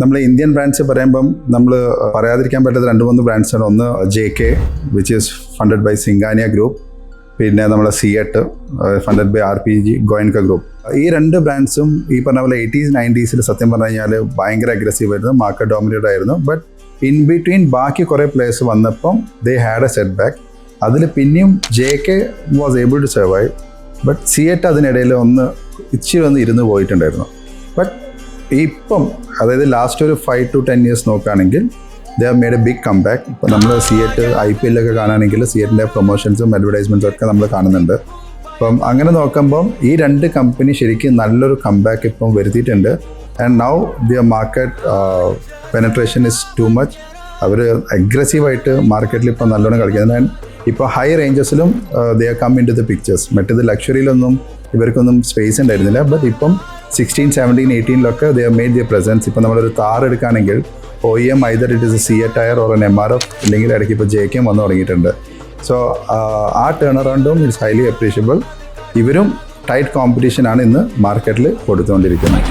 നമ്മൾ Indian brands പറയുമ്പം നമ്മൾ പറയാതിരിക്കാൻ പറ്റാത്ത 2-3 ബ്രാൻഡ്സാണ്. ഒന്ന് JK which is funded by Singhania group, പിന്നെ നമ്മളെ CEAT funded by RPG Goenka group. ഈ 2 ബ്രാൻഡ്സും ഈ പറഞ്ഞ പോലെ 80s 90s സത്യം പറഞ്ഞു കഴിഞ്ഞാൽ ഭയങ്കര അഗ്രസീവ് ആയിരുന്നു, മാർക്കറ്റ് ഡോമിനേറ്റഡ് ആയിരുന്നു. ബട്ട് ഇൻ ബിറ്റ്വീൻ ബാക്കി കുറേ പ്ലേയേഴ്സ് വന്നപ്പം they had a set back. അതിൽ പിന്നെയും JK was able to survive. But Ceat അതിനിടയിൽ ഇച്ചിരി ഇരുന്ന് പോയിട്ടുണ്ടായിരുന്നു. ബട്ട് ഇപ്പം അതായത് ലാസ്റ്റ് ഒരു 5 to 10 years നോക്കുകയാണെങ്കിൽ they have made a big come back. ഇപ്പം നമ്മൾ സിയറ്റ് IPL ഒക്കെ കാണുകയാണെങ്കിൽ സിയറ്റിൻ്റെ പ്രൊമോഷൻസും അഡ്വർടൈസ്മെൻറ്റ്സും ഒക്കെ നമ്മൾ കാണുന്നുണ്ട്. അപ്പം അങ്ങനെ നോക്കുമ്പം ഈ 2 കമ്പനി ശരിക്കും നല്ലൊരു കം ബാക്ക് ഇപ്പം വരുത്തിയിട്ടുണ്ട്. And now their market penetration is too much. അവർ അഗ്രസീവായിട്ട് മാർക്കറ്റിൽ ഇപ്പം നല്ലോണം കളിക്കുന്നത്. ആൻഡ് ഇപ്പോൾ ഹൈ റേഞ്ചസിലും they come into the pictures. മറ്റേത് ലക്ഷറിയിലൊന്നും ഇവർക്കൊന്നും സ്പേസ് ഉണ്ടായിരുന്നില്ല. ബട്ട് ഇപ്പം 16, 17, 18 they have made their presence. ഇപ്പം നമ്മളൊരു താർ എടുക്കുകയാണെങ്കിൽ OEM either it is a CA tire or an MRF, അല്ലെങ്കിൽ ഇടയ്ക്ക് ഇപ്പോൾ JK വന്നു തുടങ്ങിയിട്ടുണ്ട്. സോ ആ ടേൺ അറൗണ്ടും ഇറ്റ്സ് ഹൈലി അപ്രീഷ്യബിൾ. ഇവരും ടൈറ്റ് കോമ്പറ്റീഷനാണ് ഇന്ന് മാർക്കറ്റിൽ കൊടുത്തുകൊണ്ടിരിക്കുന്നത്.